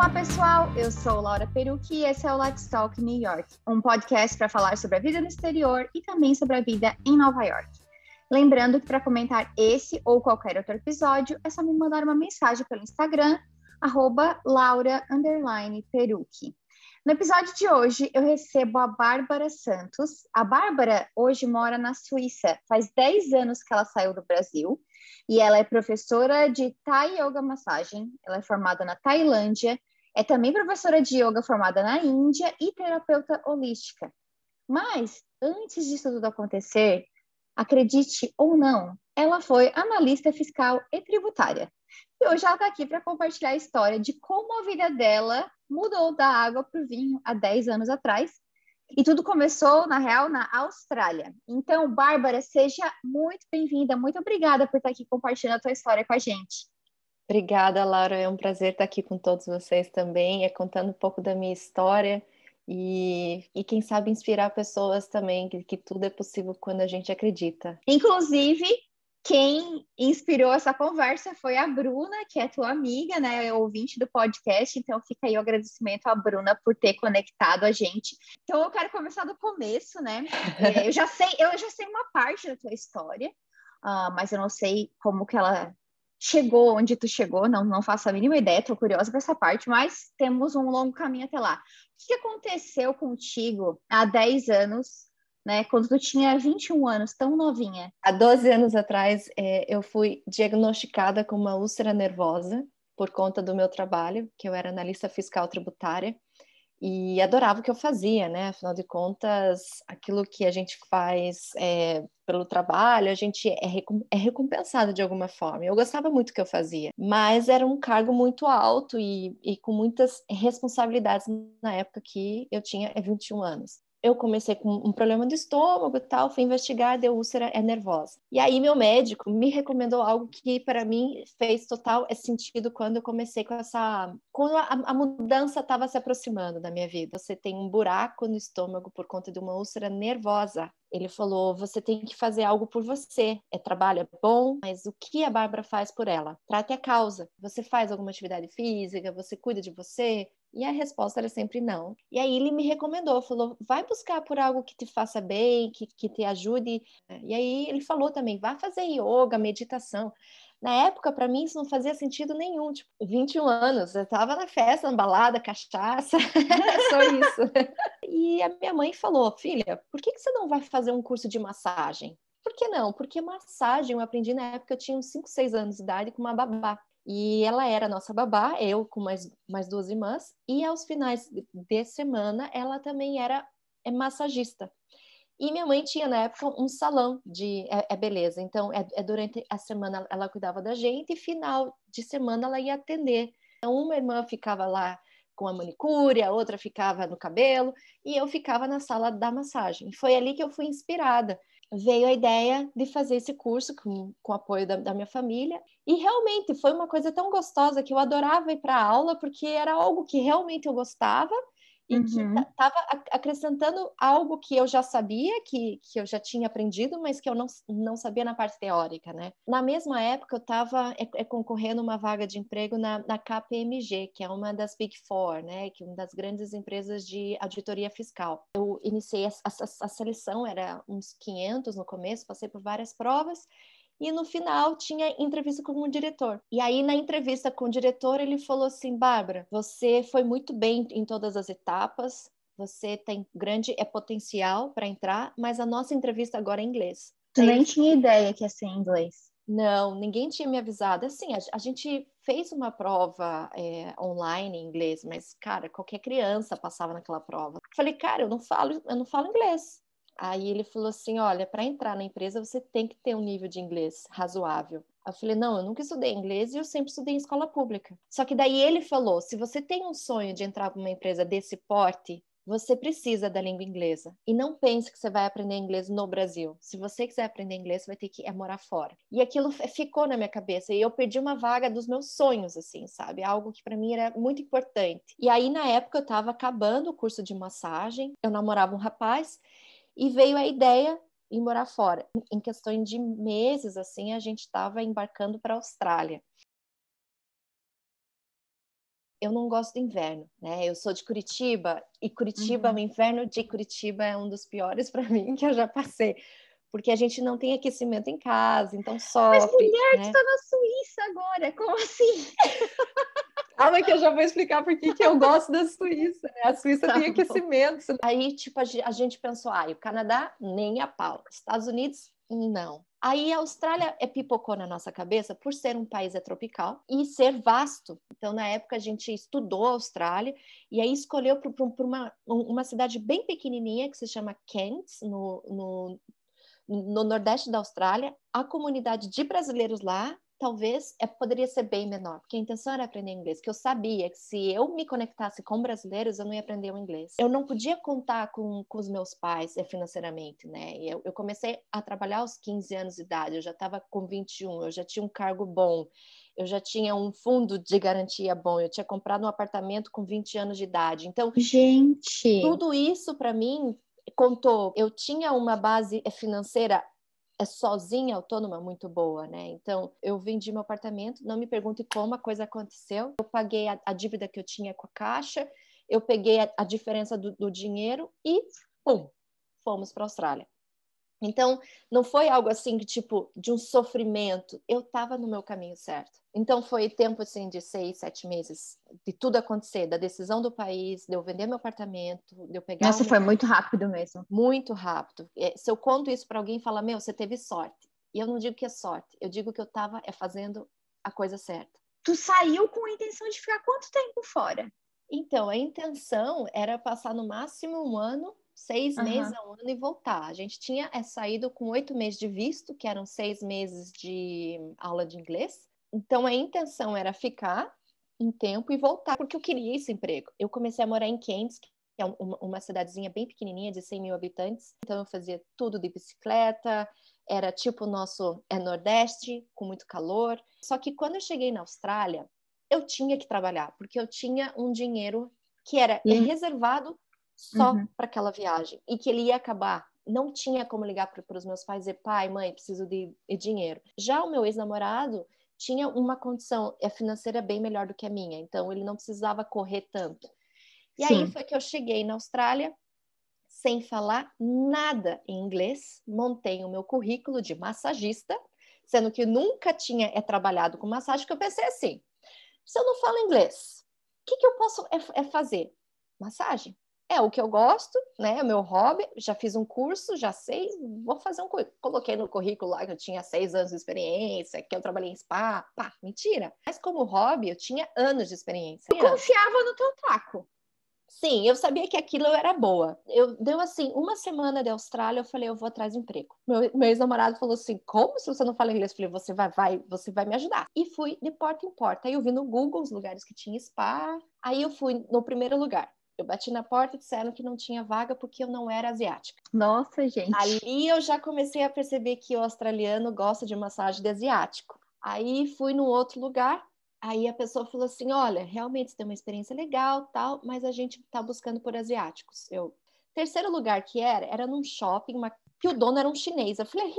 Olá, pessoal! Eu sou Laura Perucchi e esse é o Let's Talk New York, um podcast para falar sobre a vida no exterior e também sobre a vida em Nova York. Lembrando que para comentar esse ou qualquer outro episódio, é só me mandar uma mensagem pelo Instagram, @Laura_Perucchi. No episódio de hoje, eu recebo a Bárbara Santos. A Bárbara hoje mora na Suíça. Faz 10 anos que ela saiu do Brasil e ela é professora de Thai Yoga Massagem. Ela é formada na Tailândia, é também professora de yoga formada na Índia e terapeuta holística. Mas, antes disso tudo acontecer, acredite ou não, ela foi analista fiscal e tributária. E hoje ela está aqui para compartilhar a história de como a vida dela mudou da água para o vinho há 10 anos atrás. E tudo começou, na real, na Austrália. Então, Bárbara, seja muito bem-vinda. Muito obrigada por estar aqui compartilhando a tua história com a gente. Obrigada, Laura. É um prazer estar aqui com todos vocês também, contando um pouco da minha história e quem sabe inspirar pessoas também, que tudo é possível quando a gente acredita. Inclusive, quem inspirou essa conversa foi a Bruna, que é tua amiga, né, ouvinte do podcast, então fica aí o agradecimento à Bruna por ter conectado a gente. Então eu quero começar do começo, né? Eu já sei uma parte da tua história, mas eu não sei como que ela chegou onde tu chegou, não faço a mínima ideia, tô curiosa para essa parte, mas temos um longo caminho até lá. O que aconteceu contigo há 10 anos, né, quando tu tinha 21 anos, tão novinha? Há 12 anos atrás, eu fui diagnosticada com uma úlcera nervosa por conta do meu trabalho, que eu era analista fiscal tributária, e adorava o que eu fazia, né? Afinal de contas, aquilo que a gente faz pelo trabalho, a gente é recompensado de alguma forma. Eu gostava muito do que eu fazia, mas era um cargo muito alto e com muitas responsabilidades na época que eu tinha 21 anos. Eu comecei com um problema de estômago e tal, fui investigar, deu úlcera nervosa. E aí meu médico me recomendou algo que para mim fez total sentido quando eu comecei com quando a mudança estava se aproximando da minha vida. Você tem um buraco no estômago por conta de uma úlcera nervosa. Ele falou, você tem que fazer algo por você. Trabalho é bom, mas o que a Bárbara faz por ela? Trate a causa. Você faz alguma atividade física? Você cuida de você? E a resposta era sempre não. E aí ele me recomendou, falou, vai buscar por algo que te faça bem, que te ajude. E aí ele falou também, vá fazer yoga, meditação. Na época, para mim, isso não fazia sentido nenhum. Tipo, 21 anos, eu tava na festa, na balada, cachaça, só isso. E a minha mãe falou, filha, por que você não vai fazer um curso de massagem? Por que não? Porque massagem eu aprendi na época, eu tinha uns 5, 6 anos de idade com uma babá. E ela era nossa babá, eu com mais duas irmãs, e aos finais de semana ela também era massagista. E minha mãe tinha na época um salão de beleza, então durante a semana ela cuidava da gente e final de semana ela ia atender. Então uma irmã ficava lá com a manicure, a outra ficava no cabelo e eu ficava na sala da massagem. Foi ali que eu fui inspirada. Veio a ideia de fazer esse curso com o apoio da minha família e realmente foi uma coisa tão gostosa que eu adorava ir para a aula porque era algo que realmente eu gostava e que estava acrescentando algo que eu já sabia, que eu já tinha aprendido, mas que eu não sabia na parte teórica, né? Na mesma época, eu estava concorrendo uma vaga de emprego na KPMG, que é uma das Big Four, né? Que é uma das grandes empresas de auditoria fiscal. Eu iniciei a seleção, era uns 500 no começo, passei por várias provas, e no final tinha entrevista com o diretor. E aí, na entrevista com o diretor, ele falou assim, Bárbara, você foi muito bem em todas as etapas, você tem grande potencial para entrar, mas a nossa entrevista agora é em inglês. Tu nem tinha ideia que ia ser em inglês. Não, ninguém tinha me avisado. Assim, a gente fez uma prova online em inglês, mas, cara, qualquer criança passava naquela prova. Falei, cara, eu não falo inglês. Aí ele falou assim, olha, para entrar na empresa você tem que ter um nível de inglês razoável. Eu falei, não, eu nunca estudei inglês e eu sempre estudei em escola pública. Só que daí ele falou, se você tem um sonho de entrar para uma empresa desse porte, você precisa da língua inglesa. E não pense que você vai aprender inglês no Brasil. Se você quiser aprender inglês, você vai ter que morar fora. E aquilo ficou na minha cabeça. E eu perdi uma vaga dos meus sonhos, assim, sabe? Algo que para mim era muito importante. E aí, na época, eu estava acabando o curso de massagem. Eu namorava um rapaz. E veio a ideia de morar fora. Em questão de meses, assim, a gente estava embarcando para a Austrália. eu não gosto do inverno, né? Eu sou de Curitiba, e Curitiba, o inverno de Curitiba é um dos piores para mim que eu já passei, porque a gente não tem aquecimento em casa, então Mas sofre, mulher, tu né? tá na Suíça agora, como assim? Calma que eu já vou explicar por que eu gosto da Suíça, né? A Suíça Tá tem bom. aquecimento. Aí, tipo, a gente pensou, o Canadá, nem a pau. Estados Unidos, não. Aí a Austrália pipocou na nossa cabeça por ser um país tropical e ser vasto. Então, na época, a gente estudou a Austrália e aí escolheu por uma cidade bem pequenininha que se chama Kent, no nordeste da Austrália. A comunidade de brasileiros lá talvez poderia ser bem menor, porque a intenção era aprender inglês, que eu sabia que se eu me conectasse com brasileiros, eu não ia aprender o inglês. Eu não podia contar com os meus pais financeiramente, né? Eu comecei a trabalhar aos 15 anos de idade, eu já estava com 21, eu já tinha um cargo bom, eu já tinha um fundo de garantia bom, eu tinha comprado um apartamento com 20 anos de idade. Então, Gente, tudo isso para mim contou. Eu tinha uma base financeira sozinha, autônoma, muito boa, né? Então, eu vendi meu apartamento, não me pergunte como a coisa aconteceu. Eu paguei a dívida que eu tinha com a Caixa, eu peguei a diferença do dinheiro e, pum, fomos para a Austrália. Então, não foi algo assim, tipo, de um sofrimento. Eu estava no meu caminho certo. Então, foi tempo, assim, de 6, 7 meses de tudo acontecer, da decisão do país, de eu vender meu apartamento, de eu pegar nossa, uma... foi muito rápido mesmo. Muito rápido. Se eu conto isso para alguém, fala, meu, você teve sorte. E eu não digo que é sorte, eu digo que eu estava fazendo a coisa certa. Tu saiu com a intenção de ficar quanto tempo fora? Então, a intenção era passar no máximo um ano, 6 meses Aham. a um ano e voltar. A gente tinha saído com 8 meses de visto, que eram 6 meses de aula de inglês. Então, a intenção era ficar um tempo e voltar, porque eu queria esse emprego. Eu comecei a morar em Cairns, que é uma cidadezinha bem pequenininha, de 100 mil habitantes. Então, eu fazia tudo de bicicleta, era tipo o nosso Nordeste, com muito calor. Só que quando eu cheguei na Austrália, eu tinha que trabalhar, porque eu tinha um dinheiro que era reservado só Uhum. para aquela viagem e que ele ia acabar. Não tinha como ligar para os meus pais e dizer, pai, mãe, preciso de dinheiro. Já o meu ex-namorado tinha uma condição financeira bem melhor do que a minha, então ele não precisava correr tanto. E aí Sim. foi que eu cheguei na Austrália, sem falar nada em inglês, montei o meu currículo de massagista, sendo que nunca tinha trabalhado com massagem, porque eu pensei assim, se eu não falo inglês, o que eu posso fazer? Massagem. É o que eu gosto, né? É o meu hobby. Já fiz um curso, já sei, vou fazer um curso. Coloquei no currículo lá que eu tinha 6 anos de experiência, que eu trabalhei em spa. Pá, mentira. Mas como hobby, eu tinha anos de experiência. Eu confiava no teu taco. Sim, eu sabia que aquilo eu era boa. Deu assim, uma semana de Austrália, eu falei, eu vou atrás de emprego. Meu ex-namorado falou assim, como se você não fala inglês? Eu falei, você vai me ajudar. E fui de porta em porta. Aí eu vi no Google os lugares que tinha spa. Aí eu fui no primeiro lugar. Eu bati na porta e disseram que não tinha vaga porque eu não era asiática. Nossa, gente. Ali eu já comecei a perceber que o australiano gosta de massagem de asiático. Aí fui no outro lugar, aí a pessoa falou assim, olha, realmente você tem uma experiência legal, tal, mas a gente está buscando por asiáticos. Terceiro lugar que era num shopping, que o dono era um chinês. Eu falei,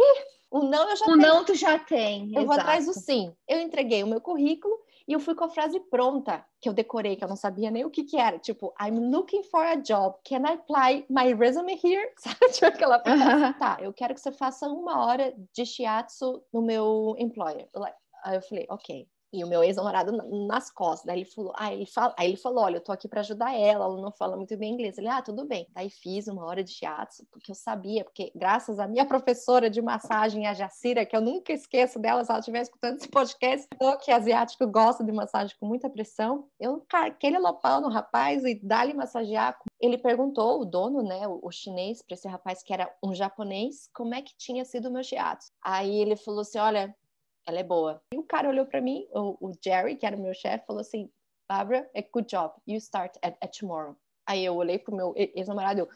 o não eu já O tenho. não tu já tem, Eu vou atrás do exato. sim. Eu entreguei o meu currículo e eu fui com a frase pronta, que eu decorei, que eu não sabia nem o que era. Tipo, I'm looking for a job. Can I apply my resume here? Sabe? Tipo aquela frase. Tá, eu quero que você faça 1 hora de shiatsu no meu employer. Aí eu falei, ok. E o meu ex-namorado nas costas. Daí ele falou, olha, eu tô aqui para ajudar ela não fala muito bem inglês. Ele, tudo bem. Daí fiz 1 hora de shiatsu, porque eu sabia, porque graças à minha professora de massagem, a Jacira, que eu nunca esqueço dela, se ela estiver escutando esse podcast, que asiático gosta de massagem com muita pressão, eu carquei ele pau no rapaz e dá-lhe massagear. Ele perguntou, o dono, né, o chinês, para esse rapaz que era um japonês, como é que tinha sido o meu shiatsu. Aí ele falou assim, olha, ela é boa. E o cara olhou para mim, o Jerry, que era o meu chefe, falou assim, Barbara, good job, you start at tomorrow. Aí eu olhei pro meu ex-namorado,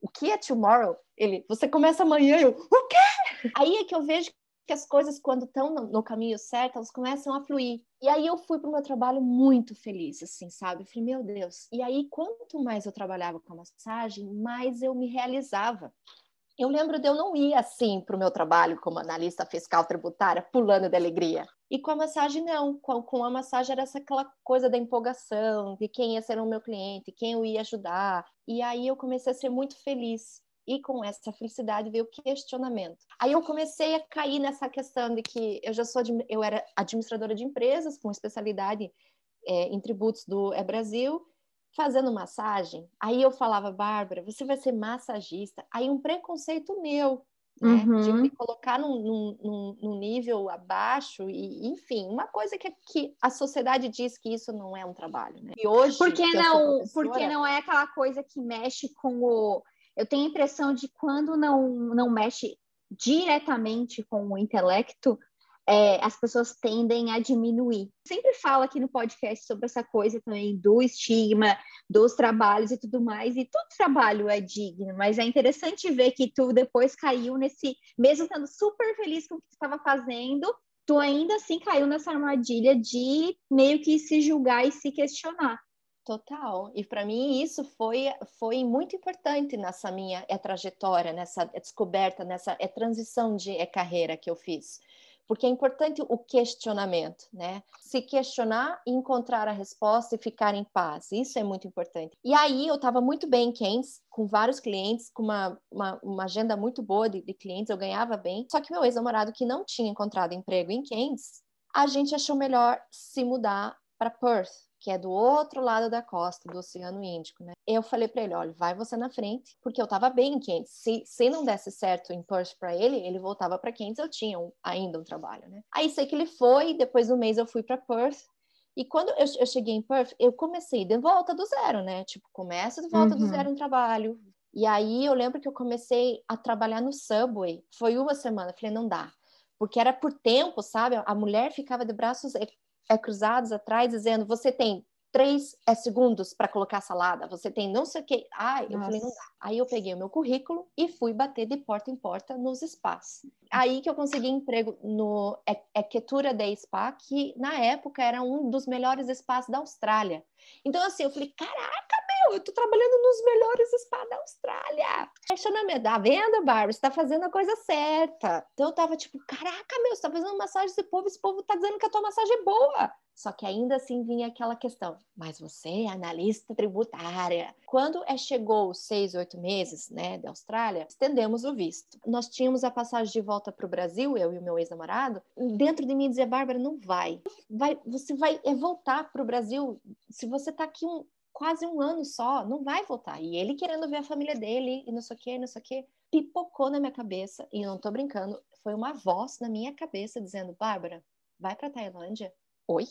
o que é tomorrow? Ele, você começa amanhã, o quê? Aí é que eu vejo que as coisas, quando estão no caminho certo, elas começam a fluir. E aí eu fui pro meu trabalho muito feliz, assim, sabe? Eu falei, meu Deus. E aí, quanto mais eu trabalhava com a massagem, mais eu me realizava. Eu lembro de eu não ir assim para o meu trabalho como analista fiscal tributária, pulando de alegria. E com a massagem, não. Com a massagem era aquela coisa da empolgação, de quem ia ser o meu cliente, quem eu ia ajudar. E aí eu comecei a ser muito feliz. E com essa felicidade veio o questionamento. Aí eu comecei a cair nessa questão de que eu era administradora de empresas com especialidade em tributos do Brasil, fazendo massagem. Aí eu falava, Bárbara, você vai ser massagista. Aí um preconceito meu, né? De me colocar num nível abaixo, e enfim, uma coisa que a sociedade diz que isso não é um trabalho, né? E hoje, porque não é aquela coisa que mexe com o... Eu tenho a impressão de quando não mexe diretamente com o intelecto, as pessoas tendem a diminuir. Sempre falo aqui no podcast sobre essa coisa também do estigma, dos trabalhos e tudo mais, e todo trabalho é digno, mas é interessante ver que tu depois caiu nesse, mesmo estando super feliz com o que tu estava fazendo, tu ainda assim caiu nessa armadilha de meio que se julgar e se questionar. Total. E para mim isso foi muito importante nessa minha trajetória, nessa descoberta, nessa transição de carreira que eu fiz. Porque é importante o questionamento, né? Se questionar, encontrar a resposta e ficar em paz. Isso é muito importante. E aí eu estava muito bem em Keynes, com vários clientes, com uma agenda muito boa de clientes, eu ganhava bem. Só que meu ex-namorado, que não tinha encontrado emprego em Keynes, a gente achou melhor se mudar para Perth, que é do outro lado da costa, do Oceano Índico, né? Eu falei para ele, olha, vai você na frente, porque eu estava bem em Keynes. Se não desse certo em Perth para ele voltava para Keynes, eu tinha ainda um trabalho, né? Aí sei que ele foi, depois do mês eu fui para Perth, e quando eu cheguei em Perth, eu comecei de volta do zero, né? Tipo, começo de volta do zero em trabalho. E aí eu lembro que eu comecei a trabalhar no Subway, foi uma semana, eu falei, não dá. Porque era por tempo, sabe? A mulher ficava de braços cruzados atrás, dizendo, você tem 3 segundos para colocar salada, você tem não sei o que. Ai, eu falei, não dá. Aí eu peguei o meu currículo e fui bater de porta em porta nos spas. Aí que eu consegui emprego no Eketura Day Spa, que na época era um dos melhores spas da Austrália. Então assim, eu falei, caraca, eu tô trabalhando nos melhores spas da Austrália. Questionamento, tá vendo, Bárbara? Você tá fazendo a coisa certa. Então eu tava tipo, caraca, você tá fazendo massagem desse povo, esse povo tá dizendo que a tua massagem é boa. Só que ainda assim vinha aquela questão, mas você é analista tributária. Quando chegou os 6, 8 meses, né, da Austrália, estendemos o visto. Nós tínhamos a passagem de volta para o Brasil, eu e o meu ex-namorado. Dentro de mim dizia, Bárbara, não vai. Você vai voltar para o Brasil se você tá aqui quase um ano só, não vai voltar. E ele querendo ver a família dele, e não sei o que, não sei o que. Pipocou na minha cabeça, e não tô brincando, foi uma voz na minha cabeça dizendo, Bárbara, vai pra Tailândia? Oi?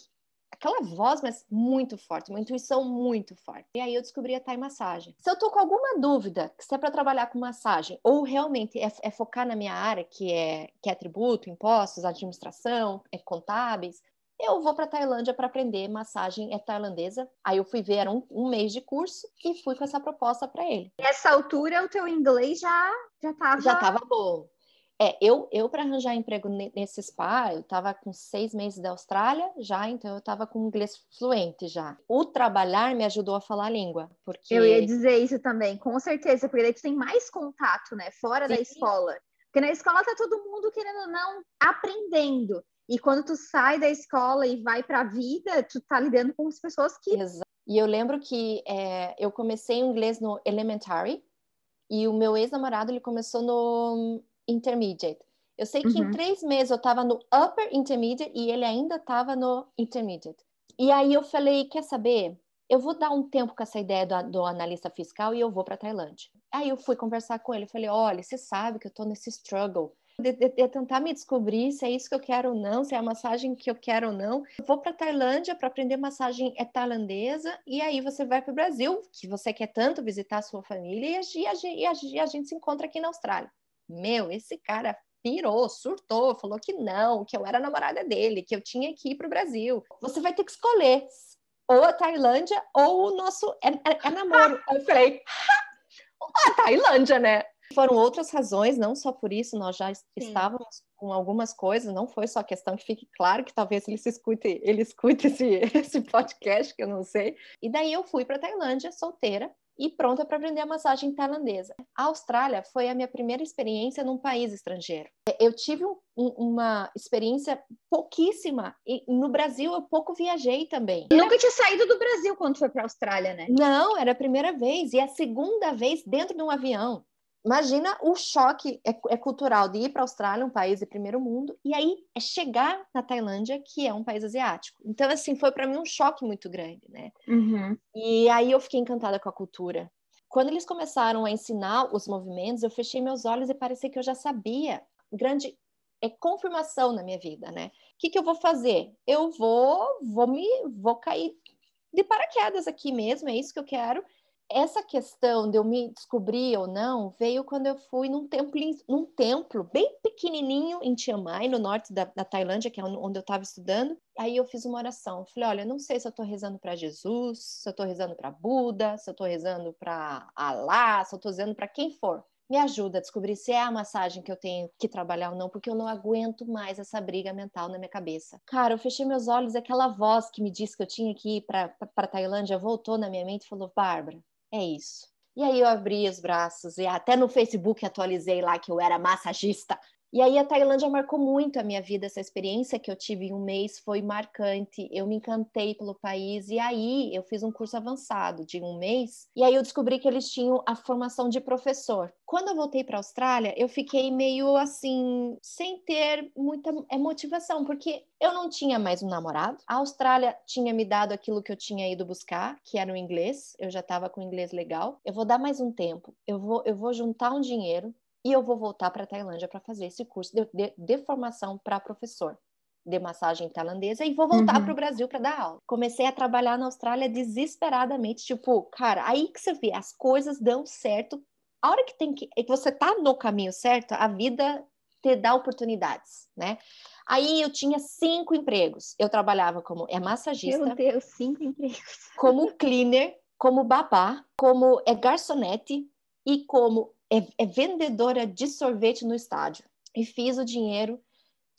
Aquela voz, mas muito forte, uma intuição muito forte. E aí eu descobri a Thai Massagem. Se eu tô com alguma dúvida, se é para trabalhar com massagem, ou realmente é focar na minha área, que é tributo, impostos, administração, contábeis, eu vou para Tailândia para aprender massagem tailandesa. Aí eu fui ver, era um mês de curso, e fui com essa proposta para ele. Nessa altura, o teu inglês já estava bom. Eu para arranjar emprego nesse spa, eu estava com 6 meses da Austrália já, então eu estava com inglês fluente já. O trabalhar me ajudou a falar a língua, porque... Eu ia dizer isso também, com certeza, porque daí tu tem mais contato, né, fora Sim. da escola. Porque na escola tá todo mundo, querendo ou não, aprendendo. E quando tu sai da escola e vai para a vida, tu tá lidando com as pessoas que... Exato. E eu lembro que eu comecei inglês no elementary, e o meu ex-namorado, ele começou no intermediate. Eu sei que em 3 meses eu estava no upper intermediate e ele ainda estava no intermediate. E aí eu falei, quer saber? Eu vou dar um tempo com essa ideia do analista fiscal e eu vou para Tailândia. Aí eu fui conversar com ele, falei, olha, você sabe que eu estou nesse struggle de tentar me descobrir se é isso que eu quero ou não, se é a massagem que eu quero ou não. Eu vou para Tailândia para aprender massagem tailandesa, e aí você vai para o Brasil, que você quer tanto visitar a sua família, e a gente se encontra aqui na Austrália. Meu, esse cara pirou, surtou, falou que não, que eu era namorada dele, que eu tinha que ir para o Brasil. Você vai ter que escolher ou a Tailândia ou o nosso namoro. Eu falei, a Tailândia, né? Foram outras razões, não só por isso, nós já estávamos com algumas coisas, não foi só questão, que fique claro que talvez ele escute esse podcast, que eu não sei. E daí eu fui para Tailândia solteira, e pronta para aprender a massagem tailandesa. A Austrália foi a minha primeira experiência num país estrangeiro. Eu tive uma experiência pouquíssima, e no Brasil eu pouco viajei também. Nunca tinha saído do Brasil quando foi para a Austrália, né? Não, era a primeira vez, e a segunda vez dentro de um avião. Imagina o choque cultural de ir para a Austrália, um país de primeiro mundo, e aí é chegar na Tailândia, que é um país asiático. Então, assim, foi para mim um choque muito grande, né? Uhum. E aí eu fiquei encantada com a cultura. Quando eles começaram a ensinar os movimentos, eu fechei meus olhos e parecia que eu já sabia. Grande confirmação na minha vida, né? O que eu vou fazer? Eu vou cair de paraquedas aqui mesmo, é isso que eu quero. Essa questão de eu me descobrir ou não veio quando eu fui num templo bem pequenininho em Chiang Mai, no norte da Tailândia, que é onde eu estava estudando. Aí eu fiz uma oração. Falei, olha, não sei se eu estou rezando para Jesus, se eu estou rezando para Buda, se eu estou rezando para Alá, se eu estou rezando para quem for. Me ajuda a descobrir se é a massagem que eu tenho que trabalhar ou não, porque eu não aguento mais essa briga mental na minha cabeça. Cara, eu fechei meus olhos e aquela voz que me disse que eu tinha que ir para Tailândia voltou na minha mente e falou, Bárbara, é isso. E aí eu abri os braços e até no Facebook atualizei lá que eu era massagista. E aí a Tailândia marcou muito a minha vida, essa experiência que eu tive em um mês foi marcante, eu me encantei pelo país e aí eu fiz um curso avançado de um mês e aí eu descobri que eles tinham a formação de professor. Quando eu voltei para a Austrália, eu fiquei meio assim, sem ter muita motivação, porque eu não tinha mais um namorado, a Austrália tinha me dado aquilo que eu tinha ido buscar, que era o inglês, eu já estava com inglês legal, eu vou dar mais um tempo, eu vou juntar um dinheiro, e eu vou voltar para a Tailândia para fazer esse curso de formação para professor de massagem tailandesa e vou voltar para o Brasil para dar aula. Comecei a trabalhar na Austrália desesperadamente, tipo, cara, aí que você vê, as coisas dão certo. A hora que você tá no caminho certo, a vida te dá oportunidades, né? Aí eu tinha 5 empregos. Eu trabalhava como massagista. Meu Deus, 5 empregos. Como cleaner, como babá, como garçonete e como vendedora de sorvete no estádio. E fiz o dinheiro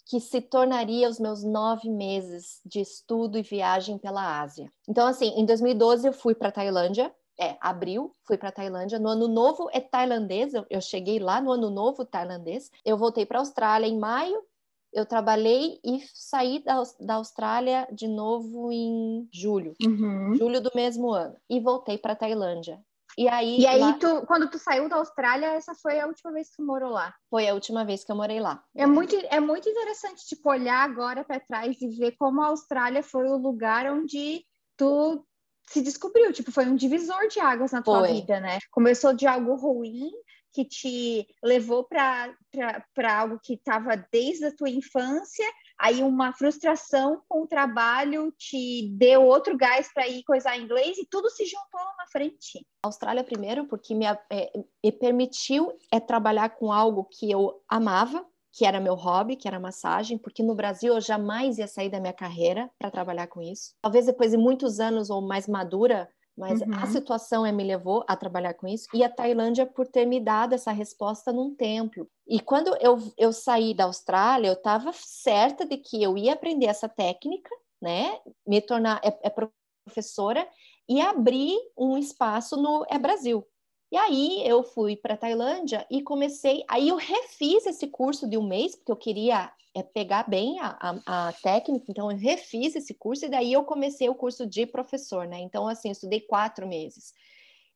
que se tornaria os meus 9 meses de estudo e viagem pela Ásia. Então, assim, em 2012 eu fui para a Tailândia, abril, fui para a Tailândia, no ano novo é tailandês, eu cheguei lá no ano novo tailandês, eu voltei para a Austrália em maio, eu trabalhei e saí da Austrália de novo em julho do mesmo ano, e voltei para a Tailândia. E aí, lá... quando tu saiu da Austrália, essa foi a última vez que tu morou lá? Foi a última vez que eu morei lá. É muito interessante, tipo, olhar agora para trás e ver como a Austrália foi o lugar onde tu se descobriu, tipo, foi um divisor de águas na tua vida, né? Começou de algo ruim, que te levou para algo que estava desde a tua infância, aí uma frustração com o trabalho te deu outro gás para ir coisar inglês e tudo se juntou lá na frente. A Austrália primeiro porque me permitiu trabalhar com algo que eu amava, que era meu hobby, que era massagem, porque no Brasil eu jamais ia sair da minha carreira para trabalhar com isso. Talvez depois de muitos anos ou mais madura, mas a situação me levou a trabalhar com isso. E a Tailândia por ter me dado essa resposta num templo. E quando eu saí da Austrália, eu estava certa de que eu ia aprender essa técnica, né? Me tornar professora e abrir um espaço no Brasil. E aí eu fui para a Tailândia e comecei, aí eu refiz esse curso de um mês, porque eu queria pegar bem a técnica, então eu refiz esse curso e daí eu comecei o curso de professor, né? Então, assim, eu estudei 4 meses.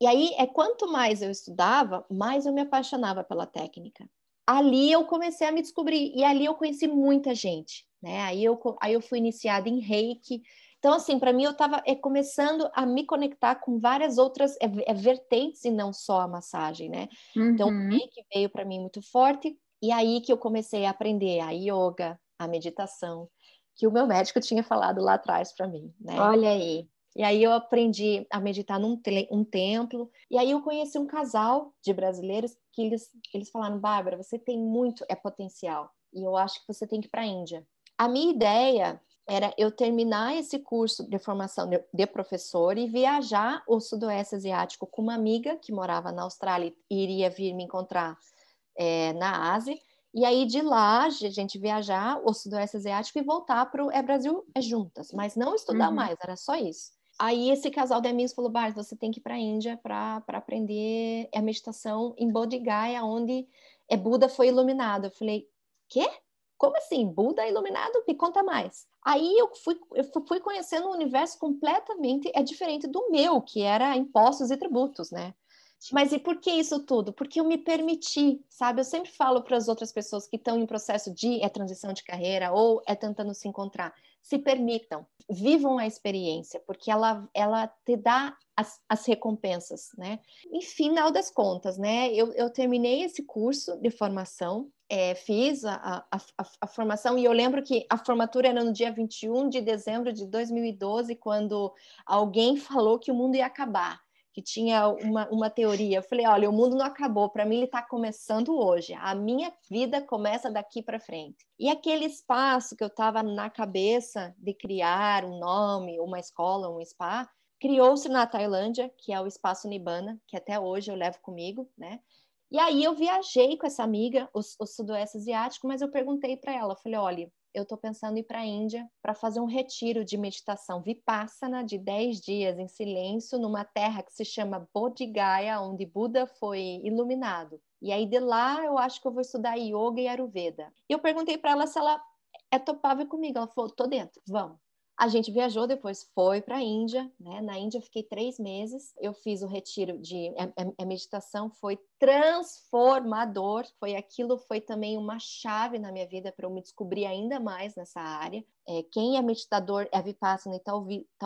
E aí, quanto mais eu estudava, mais eu me apaixonava pela técnica. Ali eu comecei a me descobrir, e ali eu conheci muita gente, né? Aí eu fui iniciada em Reiki. Então, assim, para mim eu estava começando a me conectar com várias outras vertentes e não só a massagem, né? Então, o Reiki veio para mim muito forte, e aí que eu comecei a aprender a yoga, a meditação, que o meu médico tinha falado lá atrás para mim, né? Olha aí. E aí eu aprendi a meditar num templo, e aí eu conheci um casal de brasileiros que eles falaram, Bárbara, você tem muito potencial, e eu acho que você tem que ir para a Índia. A minha ideia era eu terminar esse curso de formação de professor e viajar o Sudoeste Asiático com uma amiga que morava na Austrália e iria vir me encontrar na Ásia, e aí de lá a gente viajar o Sudoeste Asiático e voltar para o Brasil juntas, mas não estudar mais, era só isso. Aí esse casal de amigos falou, Bárbara, você tem que ir para a Índia para aprender a meditação em Bodh Gaya, onde Buda foi iluminado. Eu falei, quê? Como assim? Buda iluminado? Me conta mais. Aí eu fui conhecendo um universo completamente diferente do meu, que era impostos e tributos, né? Mas e por que isso tudo? Porque eu me permiti, sabe? Eu sempre falo para as outras pessoas que estão em processo de transição de carreira ou tentando se encontrar, se permitam, vivam a experiência, porque ela te dá as recompensas, né? Em final das contas, né? Eu terminei esse curso de formação, fiz a formação, e eu lembro que a formatura era no dia 21 de dezembro de 2012, quando alguém falou que o mundo ia acabar, que tinha uma teoria. Eu falei, olha, o mundo não acabou, para mim ele está começando hoje, a minha vida começa daqui para frente. E aquele espaço que eu estava na cabeça de criar um nome, uma escola, um spa, criou-se na Tailândia, que é o Espaço Nibbana, que até hoje eu levo comigo, né? E aí eu viajei com essa amiga, o Sudoeste Asiático, mas eu perguntei para ela, falei, olha, eu estou pensando em ir para a Índia para fazer um retiro de meditação Vipassana de 10 dias em silêncio numa terra que se chama Bodh Gaya, onde Buda foi iluminado. E aí de lá eu acho que eu vou estudar Yoga e Ayurveda. E eu perguntei para ela se ela topável comigo. Ela falou, tô dentro, vamos. A gente viajou, depois foi para a Índia, né? Na Índia eu fiquei 3 meses. Eu fiz o retiro de a meditação, foi transformador. Foi também uma chave na minha vida para eu me descobrir ainda mais nessa área. Quem é meditador, é Vipassana e tá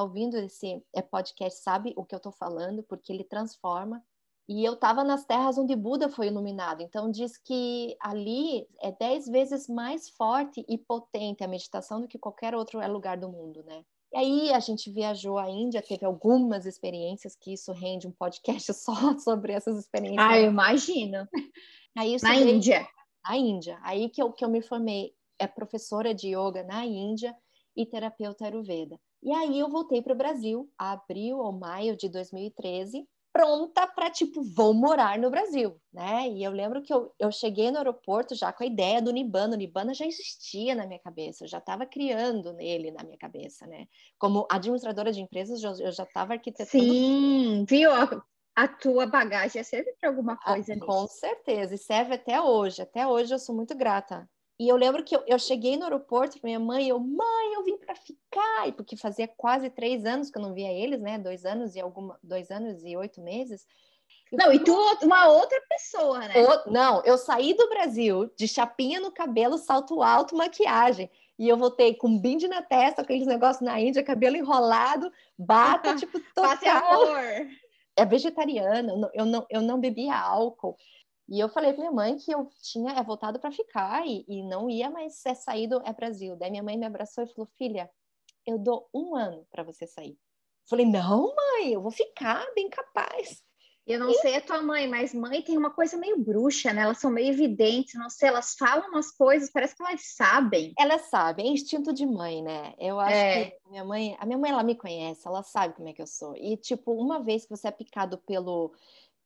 ouvindo esse podcast sabe o que eu estou falando, porque ele transforma. E eu estava nas terras onde Buda foi iluminado. Então, diz que ali é 10 vezes mais forte e potente a meditação do que qualquer outro lugar do mundo, né? E aí a gente viajou à Índia, teve algumas experiências, que isso rende um podcast só sobre essas experiências. Ah, eu imagino. Aí eu Na estudei Índia. na Índia. Aí que eu me formei professora de yoga na Índia e terapeuta Ayurveda. E aí eu voltei para o Brasil, abril ou maio de 2013, pronta para, tipo, vou morar no Brasil, né? E eu lembro que eu cheguei no aeroporto já com a ideia do Nibbana. O Nibbana já existia na minha cabeça, eu já estava criando nele na minha cabeça, né? Como administradora de empresas, eu já estava arquitetando. Sim, viu? A tua bagagem serve para alguma coisa Com nisso. certeza, e serve até hoje. Até hoje eu sou muito grata. E eu lembro que eu cheguei no aeroporto com minha mãe, mãe, eu vim para ficar, e porque fazia quase 3 anos que eu não via eles, né? 2 anos e 8 meses. Eu Não, falei, e tu, uma outra pessoa, né? não, eu saí do Brasil de chapinha no cabelo, salto alto, maquiagem. E eu voltei com binde na testa, aqueles negócios na Índia, cabelo enrolado, bata, tipo, Paz e total. amor. É vegetariana, eu não bebia álcool. E eu falei pra minha mãe que eu tinha voltado para ficar e não ia mais sair do Brasil. Daí minha mãe me abraçou e falou, filha, eu dou 1 ano para você sair. Eu falei, não, mãe, eu vou ficar bem capaz. Eu não sei a tua mãe, mas mãe tem uma coisa meio bruxa, né? Elas são meio evidentes, não sei, elas falam umas coisas, parece que elas sabem. Ela sabe, é instinto de mãe, né? Eu acho que É, a minha mãe, ela me conhece, ela sabe como é que eu sou. E, tipo, uma vez que você é picado pelo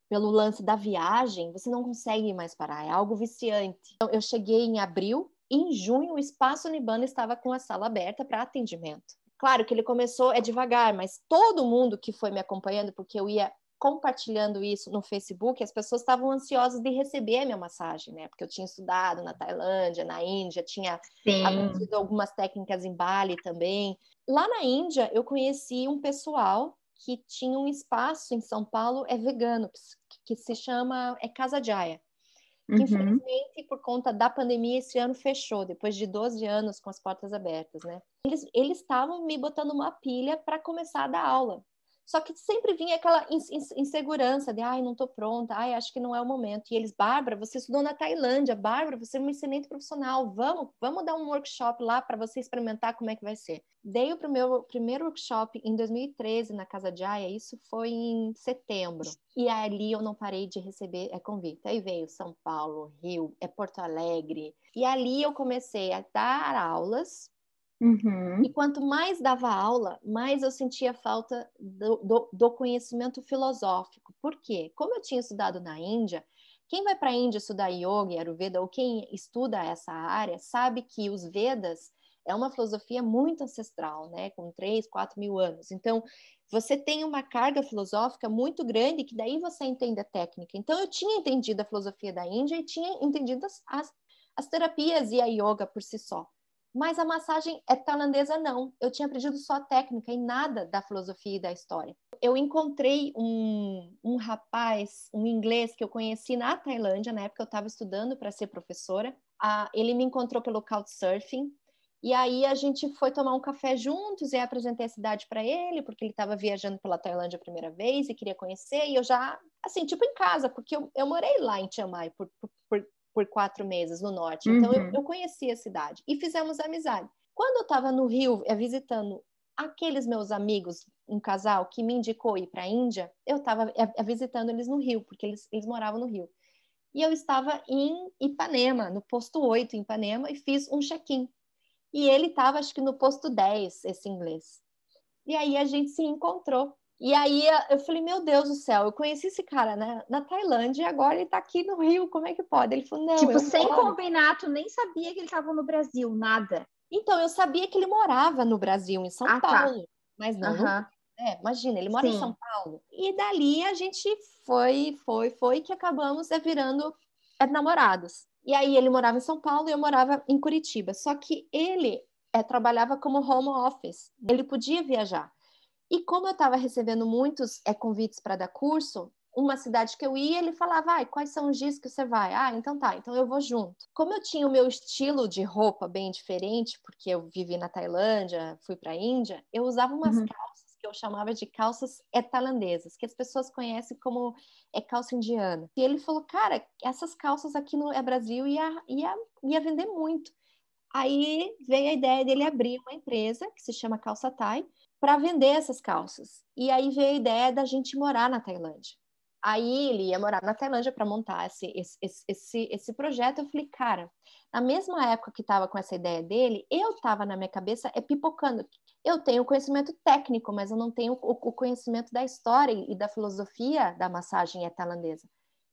lance da viagem, você não consegue mais parar, é algo viciante. Então, eu cheguei em abril, e em junho o Espaço Nibbana estava com a sala aberta para atendimento. Claro que ele começou devagar, mas todo mundo que foi me acompanhando, porque eu ia compartilhando isso no Facebook, as pessoas estavam ansiosas de receber a minha massagem, né? Porque eu tinha estudado na Tailândia, na Índia, tinha sim. aprendido algumas técnicas em Bali também. Lá na Índia, eu conheci um pessoal que tinha um espaço em São Paulo, vegano, que se chama Casa Jaya, que Uhum. infelizmente, por conta da pandemia, esse ano fechou, depois de 12 anos com as portas abertas, né? Eles estavam me botando uma pilha para começar a dar aula. Só que sempre vinha aquela insegurança de, ai, não tô pronta, ai, acho que não é o momento. E eles, Bárbara, você estudou na Tailândia, Bárbara, você é uma excelente profissional, vamos dar um workshop lá para você experimentar como é que vai ser. Dei o meu primeiro workshop em 2013 na Casa Jaya, isso foi em setembro. E ali eu não parei de receber convite. Aí veio São Paulo, Rio, Porto Alegre. E ali eu comecei a dar aulas. E Uhum. quanto mais dava aula, mais eu sentia falta do conhecimento filosófico. Por quê? Como eu tinha estudado na Índia, quem vai para a Índia estudar yoga e Ayurveda, ou quem estuda essa área, sabe que os Vedas é uma filosofia muito ancestral, né? Com 3, 4 mil anos. Então, você tem uma carga filosófica muito grande que daí você entende a técnica. Então, eu tinha entendido a filosofia da Índia e tinha entendido as terapias e a yoga por si só. Mas a massagem tailandesa não. Eu tinha aprendido só a técnica e nada da filosofia e da história. Eu encontrei um rapaz, um inglês que eu conheci na Tailândia, na época eu estava estudando para ser professora. Ele me encontrou pelo Couchsurfing. E aí a gente foi tomar um café juntos e apresentei a cidade para ele, porque ele estava viajando pela Tailândia a primeira vez e queria conhecer. E eu já, assim, tipo em casa, porque eu morei lá em Chiang Mai por 4 meses no norte. Então eu conheci a cidade e fizemos amizade. Quando eu estava no Rio visitando aqueles meus amigos, um casal que me indicou ir para a Índia, eu estava visitando eles no Rio, porque eles moravam no Rio. E eu estava em Ipanema, no posto 8 em Ipanema, e fiz um check-in. E ele estava, acho que no posto 10, esse inglês. E aí a gente se encontrou. E aí eu falei, meu Deus do céu, eu conheci esse cara na Tailândia e agora ele tá aqui no Rio, como é que pode? Ele falou, não, Tipo, eu sem moro. combinar, tu nem sabia que ele estava no Brasil, nada. Então, eu sabia que ele morava no Brasil, em São Paulo, Tá. mas não no... imagina, ele mora em São Sim. Paulo. E dali a gente foi, que acabamos virando namorados. E aí ele morava em São Paulo e eu morava em Curitiba. Só que ele trabalhava como home office, ele podia viajar. E como eu estava recebendo muitos convites para dar curso, uma cidade que eu ia, ele falava, quais são os dias que você vai? Então tá, então eu vou junto. Como eu tinha o meu estilo de roupa bem diferente, porque eu vivi na Tailândia, fui para a Índia, eu usava umas calças que eu chamava de calças tailandesas, que as pessoas conhecem como calça indiana. E ele falou, cara, essas calças aqui no Brasil ia vender muito. Aí veio a ideia dele abrir uma empresa que se chama Calça Thai para vender essas calças. E aí veio a ideia da gente morar na Tailândia. Aí ele ia morar na Tailândia para montar esse projeto. Eu falei, cara, na mesma época que estava com essa ideia dele, eu estava na minha cabeça pipocando. Eu tenho conhecimento técnico, mas eu não tenho o conhecimento da história e da filosofia da massagem tailandesa.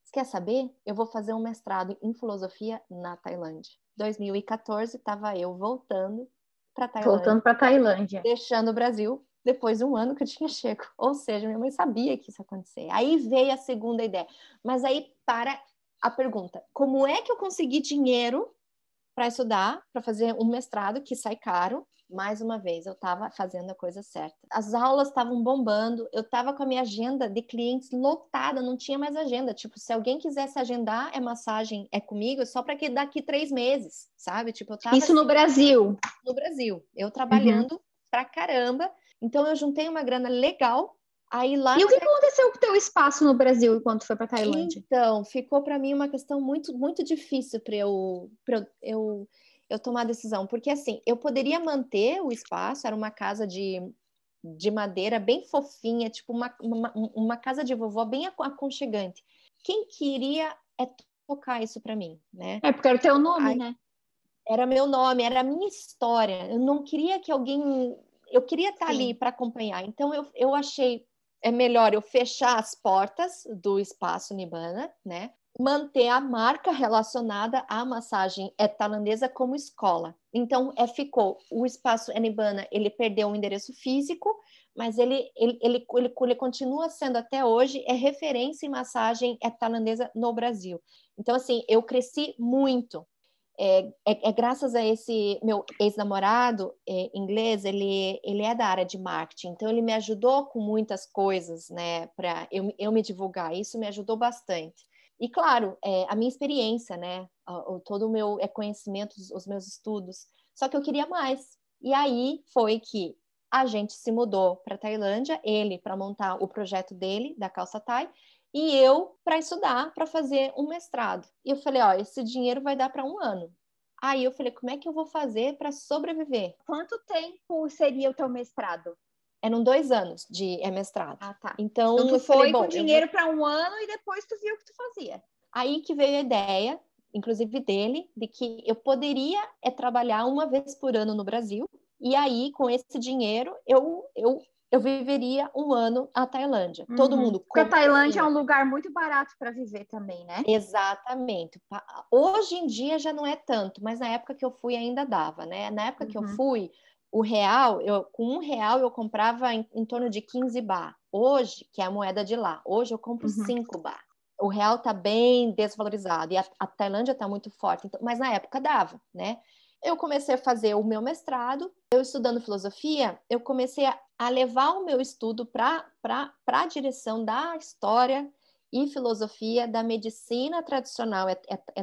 Você quer saber? Eu vou fazer um mestrado em filosofia na Tailândia. 2014, estava eu voltando para Tailândia, Voltando para Tailândia. deixando o Brasil depois de um ano que eu tinha chego. Ou seja, minha mãe sabia que isso ia acontecer. Aí veio a segunda ideia. Mas aí para a pergunta, como é que eu consegui dinheiro para estudar, para fazer um mestrado que sai caro? Mais uma vez, eu estava fazendo a coisa certa. As aulas estavam bombando, eu estava com a minha agenda de clientes lotada, não tinha mais agenda. Tipo, se alguém quisesse agendar massagem comigo, é só para que daqui 3 meses, sabe? Tipo, eu estava Isso no Brasil. no Brasil, eu trabalhando pra caramba. Então, eu juntei uma grana legal. Aí lá E o na que aconteceu com o teu espaço no Brasil enquanto foi para Tailândia? Então, ficou para mim uma questão muito, muito difícil para eu tomar a decisão, porque assim, eu poderia manter o espaço, era uma casa de madeira bem fofinha, tipo uma casa de vovó bem aconchegante. Quem queria tocar isso para mim, né? Porque era o teu nome, Aí, né? era meu nome, era a minha história. Eu não queria que alguém. Eu queria estar ali para acompanhar. Então, eu achei melhor eu fechar as portas do espaço Nibbana, né? Manter a marca relacionada à massagem tailandesa como escola. Então, ficou o espaço Nibbana, ele perdeu o endereço físico, mas ele continua sendo até hoje referência em massagem tailandesa no Brasil. Então, assim, eu cresci muito. Graças a esse meu ex-namorado inglês, ele é da área de marketing, então ele me ajudou com muitas coisas, né, para eu me divulgar, isso me ajudou bastante. E claro, a minha experiência, né, todo o meu conhecimento, os meus estudos, só que eu queria mais. E aí foi que a gente se mudou para Tailândia, ele para montar o projeto dele, da Calça Thai, e eu para estudar, para fazer um mestrado. E eu falei, ó, esse dinheiro vai dar para um ano. Aí eu falei, como é que eu vou fazer para sobreviver? Quanto tempo seria o teu mestrado? Eram 2 anos de mestrado. Ah, tá. Então tu eu falei, foi com bom, dinheiro para um ano e depois tu viu o que tu fazia. Aí que veio a ideia, inclusive dele, de que eu poderia trabalhar uma vez por ano no Brasil. E aí, com esse dinheiro, eu eu viveria um ano na Tailândia. Todo mundo Porque a Tailândia é conhecia. um lugar muito barato para viver também, né? Exatamente. Hoje em dia já não é tanto, mas na época que eu fui ainda dava, né? Na época que eu fui, o real, com R$ 1 eu comprava em torno de 15 baht. Hoje, que é a moeda de lá, hoje eu compro 5 baht. O real está bem desvalorizado e a Tailândia está muito forte, então, mas na época dava, né? Eu comecei a fazer o meu mestrado, eu estudando filosofia, eu comecei a levar o meu estudo para a direção da história e filosofia da medicina tradicional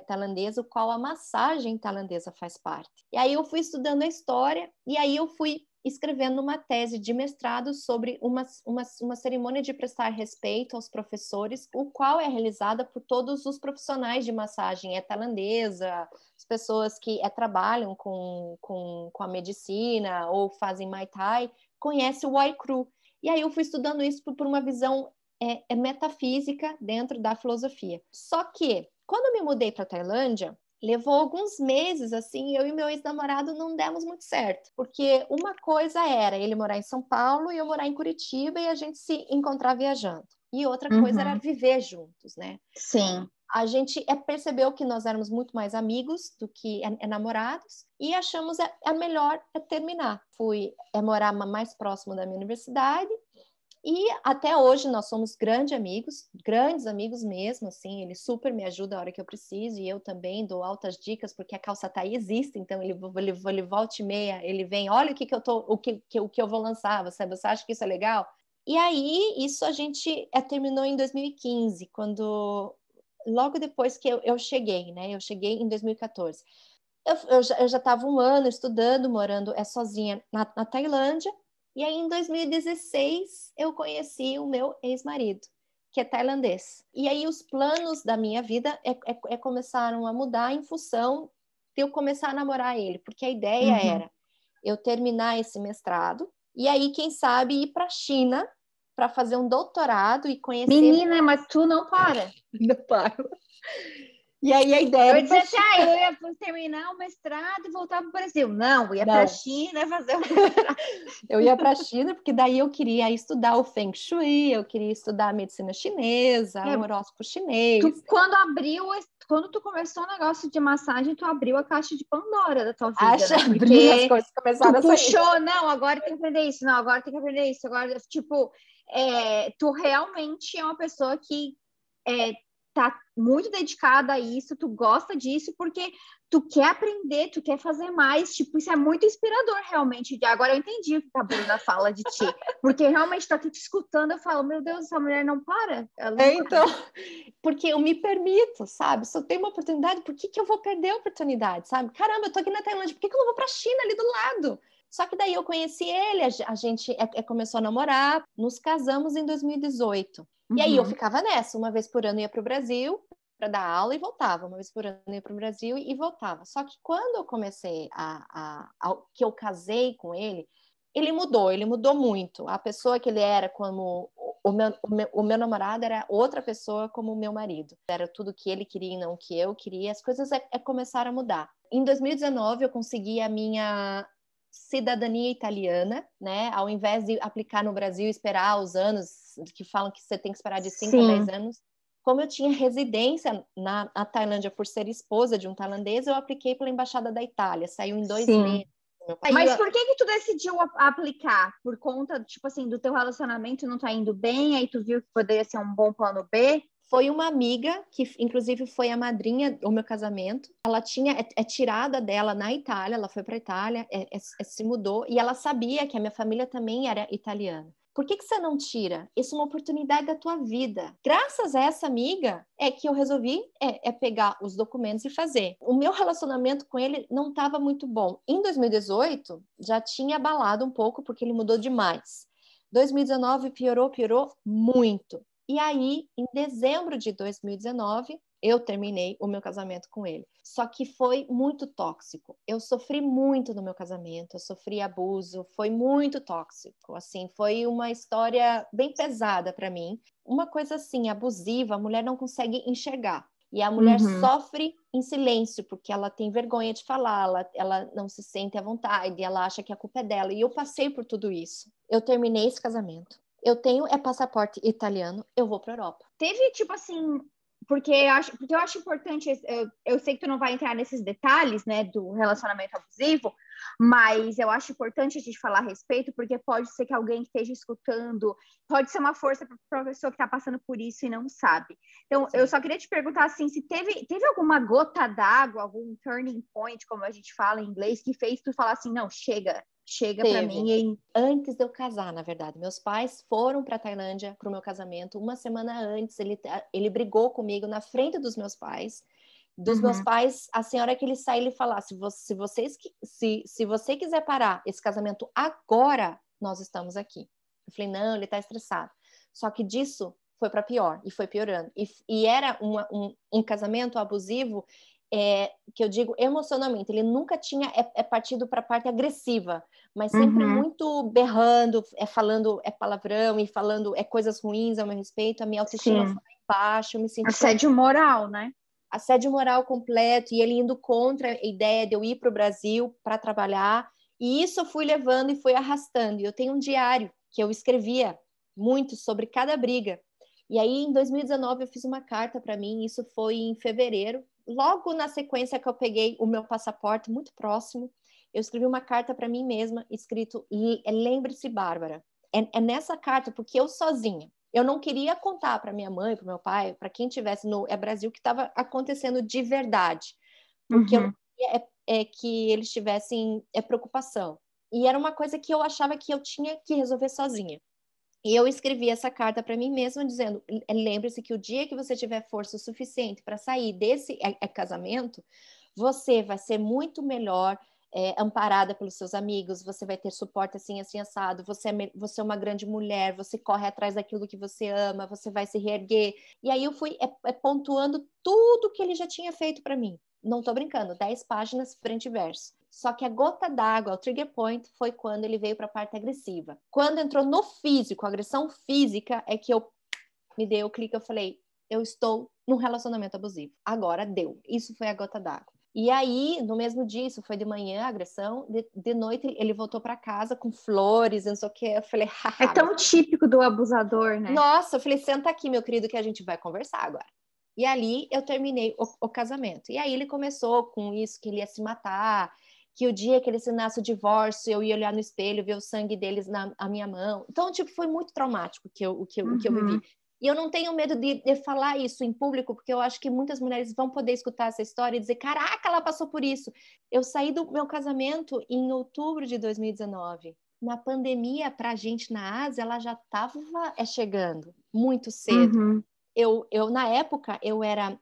tailandesa, o qual a massagem tailandesa faz parte. E aí eu fui estudando a história e aí eu fui escrevendo uma tese de mestrado sobre uma cerimônia de prestar respeito aos professores, o qual é realizada por todos os profissionais de massagem tailandesa, as pessoas que trabalham com a medicina ou fazem Muay Thai, conhecem o Wai Kru. E aí eu fui estudando isso por uma visão metafísica dentro da filosofia. Só que, quando eu me mudei para a Tailândia, levou alguns meses, assim, eu e meu ex-namorado não demos muito certo, porque uma coisa era ele morar em São Paulo e eu morar em Curitiba e a gente se encontrar viajando. E outra coisa era viver juntos, né? Sim. A gente percebeu que nós éramos muito mais amigos do que namorados e achamos melhor terminar. Fui morar mais próximo da minha universidade. E até hoje nós somos grandes amigos mesmo, assim, ele super me ajuda a hora que eu preciso e eu também dou altas dicas, porque a Calça Thai existe, então ele volta e meia, ele vem, olha o que eu vou lançar, você acha que isso é legal? E aí, isso a gente terminou em 2015, logo depois que eu cheguei, né? Eu cheguei em 2014. Eu já estava um ano estudando, morando sozinha na Tailândia. E aí, em 2016, eu conheci o meu ex-marido, que é tailandês. E aí, os planos da minha vida começaram a mudar em função de eu começar a namorar ele, porque a ideia era eu terminar esse mestrado e aí, quem sabe, ir para a China para fazer um doutorado e conhecer... Menina, mas tu não para. Não paro. E aí a ideia eu era... ia dizer assim, eu ia terminar o mestrado e voltar para o Brasil. Não, eu ia para a China fazer o mestrado. Eu ia para a China, porque daí eu queria estudar o Feng Shui, eu queria estudar a medicina chinesa, o horóscopo chinês. Quando tu começou o negócio de massagem, tu abriu a caixa de Pandora da tua vida, Acha, né? Porque as coisas começaram a sair. Puxou, não, agora tem que aprender isso, não, agora tem que aprender isso, agora, tipo, tu realmente é uma pessoa que tá muito dedicada a isso, tu gosta disso, porque tu quer aprender, tu quer fazer mais, tipo, isso é muito inspirador, realmente. Agora eu entendi o que a Bruna fala de ti, porque realmente tô aqui te escutando, eu falo, meu Deus, essa mulher não para. Então, porque eu me permito, sabe? Se eu tenho uma oportunidade, por que eu vou perder a oportunidade, sabe? Caramba, eu tô aqui na Tailândia, por que eu não vou pra China ali do lado? Só que daí eu conheci ele, a gente começou a namorar, nos casamos em 2018. E aí eu ficava nessa, uma vez por ano ia para o Brasil para dar aula e voltava, uma vez por ano ia para o Brasil e voltava. Só que quando eu comecei que eu casei com ele mudou muito. A pessoa que ele era como o meu namorado era outra pessoa como o meu marido. Era tudo que ele queria e não o que eu queria. As coisas começaram a mudar. Em 2019 eu consegui a minha cidadania italiana, né? Ao invés de aplicar no Brasil e esperar os anos, que falam que você tem que esperar de 5 a 10 anos. Como eu tinha residência na Tailândia por ser esposa de um tailandês, eu apliquei pela Embaixada da Itália. Saiu em 2 meses. Mas por que tu decidiu aplicar? Por conta, tipo assim, do teu relacionamento não tá indo bem, aí tu viu que poderia ser um bom plano B? Foi uma amiga, que inclusive foi a madrinha do meu casamento. Ela tinha tirada dela na Itália, ela foi para a Itália, se mudou, e ela sabia que a minha família também era italiana. Por que você não tira? Isso é uma oportunidade da tua vida. Graças a essa amiga que eu resolvi pegar os documentos e fazer. O meu relacionamento com ele não estava muito bom. Em 2018, já tinha abalado um pouco, porque ele mudou demais. 2019 piorou muito. E aí, em dezembro de 2019, eu terminei o meu casamento com ele. Só que foi muito tóxico. Eu sofri muito no meu casamento, eu sofri abuso, foi muito tóxico. Assim, foi uma história bem pesada para mim. Uma coisa assim, abusiva, a mulher não consegue enxergar. E a mulher sofre em silêncio, porque ela tem vergonha de falar, ela não se sente à vontade, ela acha que a culpa é dela. E eu passei por tudo isso. eu terminei esse casamento, eu tenho passaporte italiano, eu vou para Europa. Teve, tipo assim, porque eu acho importante, eu sei que tu não vai entrar nesses detalhes, né, do relacionamento abusivo, mas eu acho importante a gente falar a respeito, porque pode ser que alguém esteja escutando, pode ser uma força para a pessoa que está passando por isso e não sabe. Então, Sim. eu só queria te perguntar, assim, se teve alguma gota d'água, algum turning point, como a gente fala em inglês, que fez tu falar assim, não, chega para mim. Teve. Antes de eu casar, na verdade. Meus pais foram para a Tailândia para o meu casamento. Uma semana antes, ele brigou comigo na frente dos meus pais. Dos meus pais, a senhora que ele saiu e falar, se você quiser parar esse casamento agora, nós estamos aqui. Eu falei, não, ele está estressado. Só que disso foi para pior, e foi piorando. E era um casamento abusivo, que eu digo emocionalmente, ele nunca tinha partido para a parte agressiva, mas sempre muito berrando, falando palavrão e falando coisas ruins ao meu respeito, a minha autoestima foi lá embaixo, eu me senti... Assédio moral, né? Assédio moral completo, e ele indo contra a ideia de eu ir para o Brasil para trabalhar, e isso eu fui levando e fui arrastando, e eu tenho um diário que eu escrevia muito sobre cada briga, e aí em 2019 eu fiz uma carta para mim, isso foi em fevereiro, logo na sequência que eu peguei o meu passaporte, muito próximo, eu escrevi uma carta para mim mesma, escrito, lembre-se, Bárbara, é nessa carta, porque eu sozinha, eu não queria contar para minha mãe, para meu pai, para quem estivesse no Brasil, que estava acontecendo de verdade, porque eu não queria que eles tivessem preocupação. E era uma coisa que eu achava que eu tinha que resolver sozinha. E eu escrevi essa carta para mim mesma, dizendo: lembre-se que o dia que você tiver força suficiente para sair desse casamento, você vai ser muito melhor amparada pelos seus amigos, você vai ter suporte assim, assim, assado, você é uma grande mulher, você corre atrás daquilo que você ama, você vai se reerguer. E aí eu fui pontuando tudo que ele já tinha feito para mim. Não tô brincando, 10 páginas frente e verso. Só que a gota d'água, o trigger point, foi quando ele veio para a parte agressiva. Quando entrou no físico, agressão física, é que eu me dei o clique, eu falei, eu estou num relacionamento abusivo. Agora deu. Isso foi a gota d'água. E aí, no mesmo dia, isso foi de manhã, a agressão, de noite ele voltou para casa com flores, não sei o que. Eu falei, é tão típico do abusador, né? Nossa, eu falei, senta aqui, meu querido, que a gente vai conversar agora. E ali eu terminei o casamento. E aí ele começou com isso, que ele ia se matar, que o dia que ele assinasse o divórcio, eu ia olhar no espelho, ver o sangue deles na minha mão. Então, tipo, foi muito traumático o que eu vivi. E eu não tenho medo de falar isso em público, porque eu acho que muitas mulheres vão poder escutar essa história e dizer, caraca, ela passou por isso. Eu saí do meu casamento em outubro de 2019. Na pandemia, para a gente na Ásia, ela já estava chegando muito cedo. Eu, na época, eu era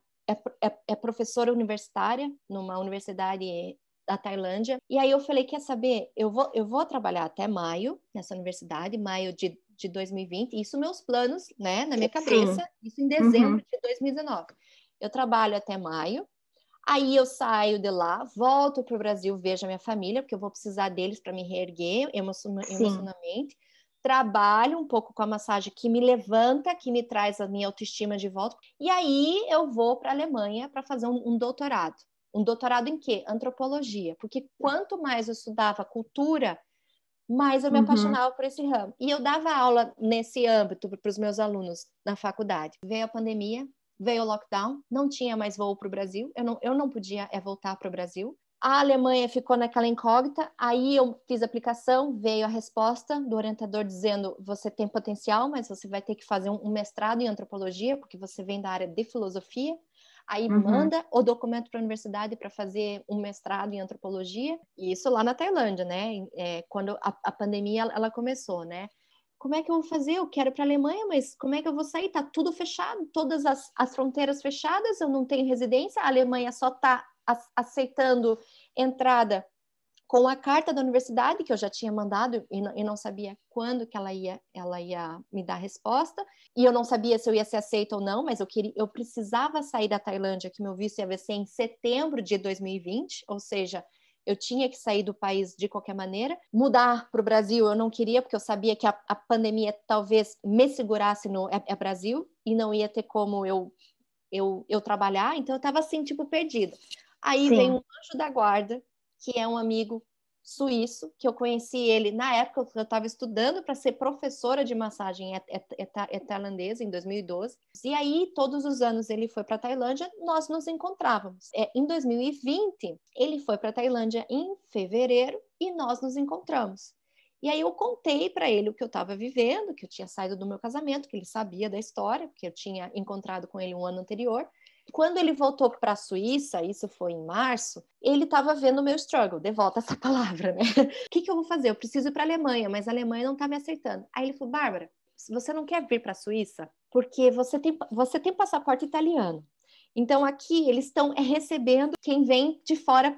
professora universitária numa universidade da Tailândia. E aí eu falei, quer saber? Eu vou trabalhar até maio nessa universidade, maio de 2020. Isso meus planos, né, na minha cabeça. Isso em dezembro de 2019. Eu trabalho até maio. Aí eu saio de lá, volto para o Brasil, vejo a minha família, porque eu vou precisar deles para me reerguer emocionalmente. Trabalho um pouco com a massagem que me levanta, que me traz a minha autoestima de volta. E aí eu vou para a Alemanha para fazer um doutorado. Um doutorado em quê? Antropologia. Porque quanto mais eu estudava cultura, mais eu me apaixonava por esse ramo. E eu dava aula nesse âmbito para os meus alunos na faculdade. Veio a pandemia, veio o lockdown, não tinha mais voo para o Brasil, eu não podia voltar para o Brasil. A Alemanha ficou naquela incógnita, aí eu fiz a aplicação, veio a resposta do orientador dizendo, você tem potencial, mas você vai ter que fazer um mestrado em antropologia, porque você vem da área de filosofia. Aí manda o documento para a universidade para fazer um mestrado em antropologia, e isso lá na Tailândia, né? Quando a pandemia ela começou, né? Como é que eu vou fazer? Eu quero ir para a Alemanha, mas como é que eu vou sair? Tá tudo fechado, todas as fronteiras fechadas, eu não tenho residência, a Alemanha só está aceitando entrada com a carta da universidade, que eu já tinha mandado e não sabia quando que ela ia me dar a resposta, e eu não sabia se eu ia ser aceita ou não, mas eu precisava sair da Tailândia, que meu visto ia vencer em setembro de 2020, ou seja, eu tinha que sair do país de qualquer maneira. Mudar para o Brasil eu não queria, porque eu sabia que a pandemia talvez me segurasse no Brasil, e não ia ter como eu trabalhar, então eu estava assim, tipo, perdida. Aí vem um anjo da guarda, que é um amigo suíço, que eu conheci ele na época que eu estava estudando para ser professora de massagem tailandesa, em 2012. E aí, todos os anos ele foi para a Tailândia, nós nos encontrávamos. Em 2020, ele foi para a Tailândia em fevereiro e nós nos encontramos. E aí eu contei para ele o que eu estava vivendo, que eu tinha saído do meu casamento, que ele sabia da história, porque eu tinha encontrado com ele um ano anterior. Quando ele voltou para a Suíça, isso foi em março, ele estava vendo o meu struggle, de volta essa palavra, né? O que eu vou fazer? Eu preciso ir para a Alemanha, mas a Alemanha não está me acertando. Aí ele falou, Bárbara, você não quer vir para a Suíça? Porque você tem passaporte italiano. Então aqui eles estão recebendo quem vem de fora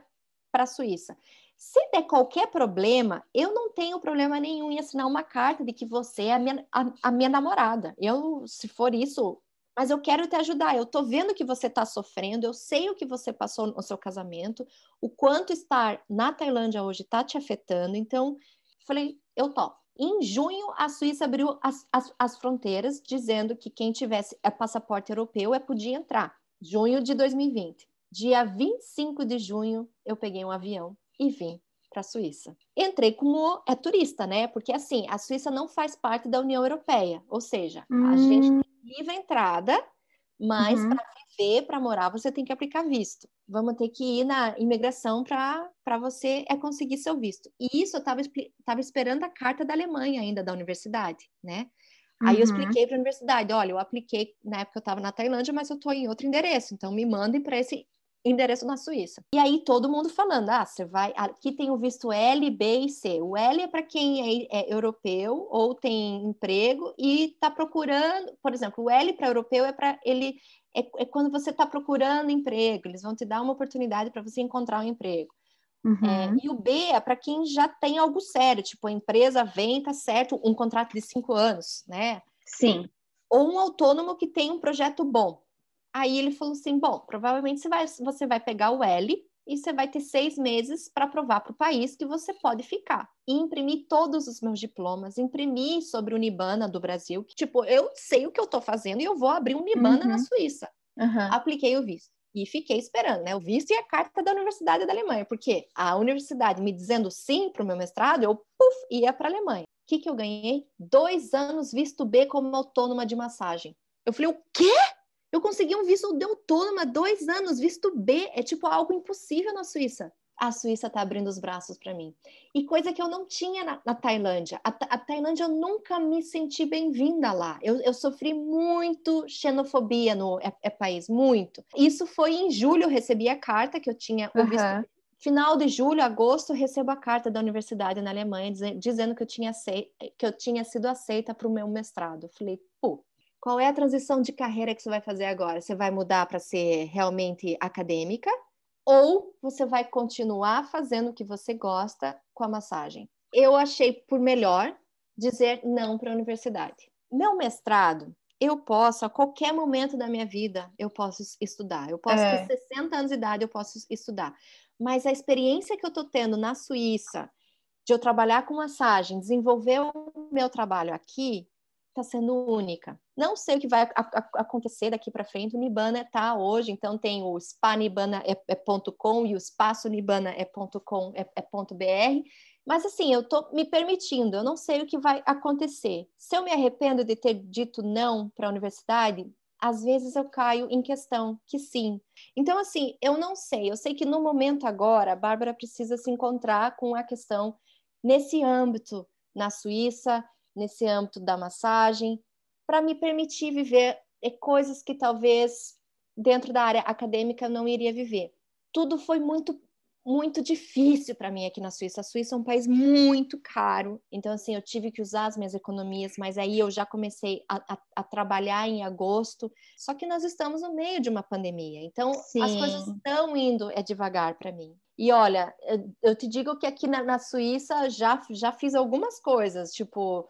para a Suíça. Se der qualquer problema, eu não tenho problema nenhum em assinar uma carta de que você é a minha namorada. Eu, se for isso, mas eu quero te ajudar. Eu tô vendo que você tá sofrendo, eu sei o que você passou no seu casamento, o quanto estar na Tailândia hoje tá te afetando. Então, falei, eu topo. Em junho, a Suíça abriu as fronteiras, dizendo que quem tivesse passaporte europeu podia entrar. Junho de 2020. Dia 25 de junho, eu peguei um avião e vim para a Suíça. Entrei como turista, né? Porque assim, a Suíça não faz parte da União Europeia, ou seja, a gente tem livre entrada, mas para viver, para morar, você tem que aplicar visto. Vamos ter que ir na imigração para você conseguir seu visto. E isso eu estava esperando a carta da Alemanha ainda, da universidade, né? Aí eu expliquei para a universidade, olha, eu apliquei, na época eu estava na Tailândia, mas eu estou em outro endereço, então me mandem para esse endereço na Suíça. E aí todo mundo falando, você vai, aqui tem o visto L, B e C. O L é para quem é europeu ou tem emprego e está procurando, por exemplo, o L para europeu é para ele é quando você está procurando emprego, eles vão te dar uma oportunidade para você encontrar um emprego. E o B é para quem já tem algo sério, tipo a empresa vem, tá certo, um contrato de 5 anos, né? Sim. Ou um autônomo que tem um projeto bom. Aí ele falou assim, bom, provavelmente você vai pegar o L e você vai ter 6 meses para provar para o país que você pode ficar. E imprimi todos os meus diplomas, imprimi sobre o Nibana do Brasil, que tipo, eu sei o que eu estou fazendo e eu vou abrir um Nibana na Suíça. Apliquei o visto. E fiquei esperando, né? O visto e a carta da Universidade da Alemanha, porque a universidade me dizendo sim para o meu mestrado, eu ia para a Alemanha. O que eu ganhei? 2 anos visto B como autônoma de massagem. Eu falei, o quê? Eu consegui um visto de autônoma, 2 anos, visto B. É tipo algo impossível na Suíça. A Suíça está abrindo os braços para mim. E coisa que eu não tinha na Tailândia. A Tailândia, eu nunca me senti bem-vinda lá. Eu sofri muito xenofobia no país, muito. Isso foi em julho, eu recebi a carta que eu tinha o visto. Final de julho, agosto, eu recebo a carta da universidade na Alemanha dizendo que eu tinha sido aceita para o meu mestrado. Eu falei, qual é a transição de carreira que você vai fazer agora? Você vai mudar para ser realmente acadêmica? Ou você vai continuar fazendo o que você gosta com a massagem? Eu achei por melhor dizer não para a universidade. Meu mestrado, eu posso, a qualquer momento da minha vida, eu posso estudar. Eu posso ter 60 anos de idade, eu posso estudar. Mas a experiência que eu estou tendo na Suíça, de eu trabalhar com massagem, desenvolver o meu trabalho aqui, está sendo única. Não sei o que vai acontecer daqui para frente. O Nibana está hoje, então tem o spanibana.com e o espaçonibana.com.br. Mas assim, eu estou me permitindo, eu não sei o que vai acontecer. Se eu me arrependo de ter dito não para a universidade, às vezes eu caio em questão que sim. Então, assim, eu não sei. Eu sei que no momento agora, a Bárbara precisa se encontrar com a questão nesse âmbito, na Suíça, nesse âmbito da massagem, para me permitir viver coisas que talvez dentro da área acadêmica eu não iria viver. Tudo foi muito muito difícil para mim aqui na Suíça. A Suíça é um país muito caro, então assim, eu tive que usar as minhas economias, mas aí eu já comecei a trabalhar em agosto, só que nós estamos no meio de uma pandemia, então as coisas estão indo devagar para mim. E olha, eu te digo que aqui na Suíça já fiz algumas coisas, tipo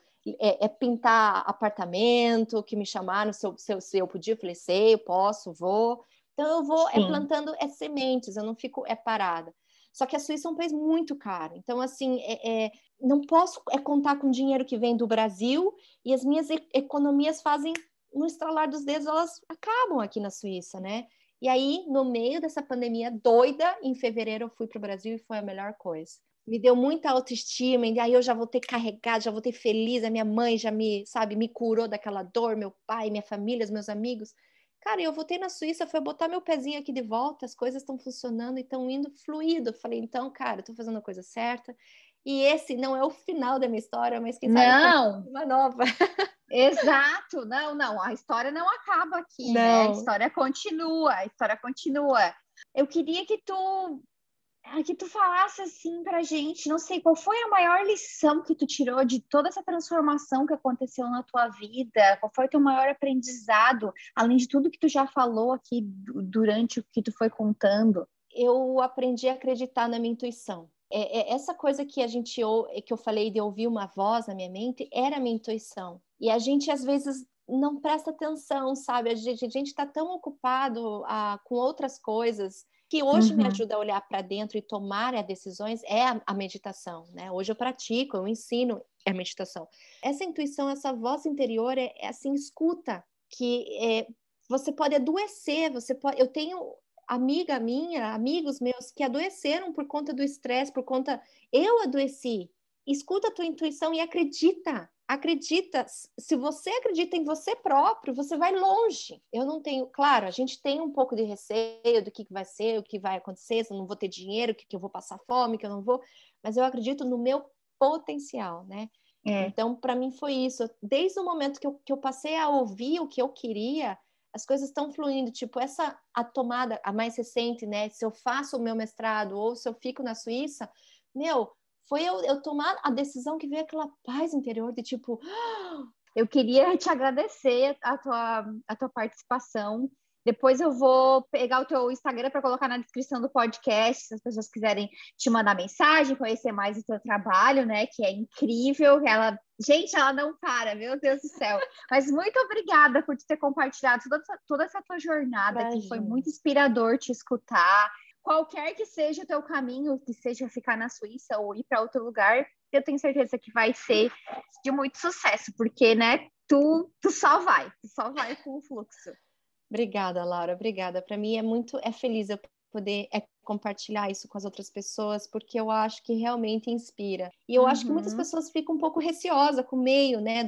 pintar apartamento, que me chamaram se eu podia, eu falei, sei, eu posso, vou. Então eu vou plantando sementes, eu não fico parada. Só que a Suíça é um país muito caro. Então, assim, não posso contar com dinheiro que vem do Brasil e as minhas economias fazem, no estralar dos dedos, elas acabam aqui na Suíça, né? E aí, no meio dessa pandemia doida, em fevereiro eu fui para o Brasil e foi a melhor coisa. me deu muita autoestima, e aí eu já voltei carregada, já voltei feliz, a minha mãe já me curou daquela dor, meu pai, minha família, os meus amigos. Cara, eu voltei na Suíça, foi botar meu pezinho aqui de volta, as coisas estão funcionando e estão indo fluido. Eu falei, então, cara, eu tô fazendo a coisa certa. E esse não é o final da minha história, mas quem sabe Não, uma nova. exato, não, a história não acaba aqui, né? Não. A história continua. Eu queria que tu falasse assim pra gente, não sei, qual foi a maior lição que tu tirou de toda essa transformação que aconteceu na tua vida? Qual foi o teu maior aprendizado, além de tudo que tu já falou aqui durante o que tu foi contando? Eu aprendi a acreditar na minha intuição. Essa coisa que que eu falei de ouvir uma voz na minha mente era a minha intuição. E a gente às vezes não presta atenção, sabe? A gente está tão ocupado com outras coisas que hoje me Uhum. ajuda a olhar para dentro e tomar decisões é a meditação, né? Hoje eu pratico, eu ensino a meditação. Essa intuição, essa voz interior é assim, escuta, que você pode adoecer, eu tenho amiga minha, amigos meus que adoeceram por conta do estresse, por conta. Eu adoeci. Escuta a tua intuição e acredita. Acredita. Se você acredita em você próprio, você vai longe. Eu não tenho. Claro, a gente tem um pouco de receio do que vai ser, o que vai acontecer, se eu não vou ter dinheiro, que eu vou passar fome, que eu não vou. Mas eu acredito no meu potencial, né? É. Então, para mim foi isso. Desde o momento que eu passei a ouvir o que eu queria, as coisas estão fluindo. Tipo, a tomada, a mais recente, né? Se eu faço o meu mestrado ou se eu fico na Suíça, meu, foi eu tomar a decisão que veio aquela paz interior de tipo. Eu queria te agradecer a tua participação. Depois eu vou pegar o teu Instagram para colocar na descrição do podcast, se as pessoas quiserem te mandar mensagem, conhecer mais o teu trabalho, né? Que é incrível. Gente, ela não para, meu Deus do céu. Mas muito obrigada por ter compartilhado toda essa tua jornada aqui. Foi Imagina. muito inspirador te escutar. Qualquer que seja o teu caminho, que seja ficar na Suíça ou ir para outro lugar, eu tenho certeza que vai ser de muito sucesso, porque, né, tu só vai com o fluxo. Obrigada, Laura, obrigada. Para mim é feliz eu poder compartilhar isso com as outras pessoas, porque eu acho que realmente inspira. E eu acho que muitas Uhum. pessoas ficam um pouco receosas com o meio, né,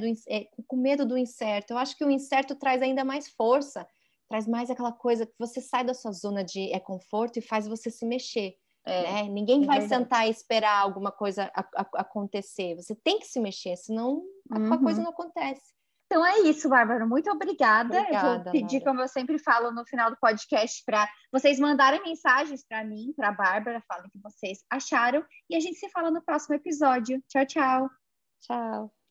com medo do incerto. Eu acho que o incerto traz ainda mais força, traz mais aquela coisa que você sai da sua zona de conforto e faz você se mexer. É, Né? Ninguém é vai verdade. sentar e esperar alguma coisa acontecer. Você tem que se mexer, senão a coisa Uhum. não acontece. Então é isso, Bárbara. Muito obrigada. Eu vou Obrigada, pedir, Laura. como eu sempre falo no final do podcast, para vocês mandarem mensagens para mim, para a Bárbara, falem o que vocês acharam. E a gente se fala no próximo episódio. Tchau, tchau. Tchau.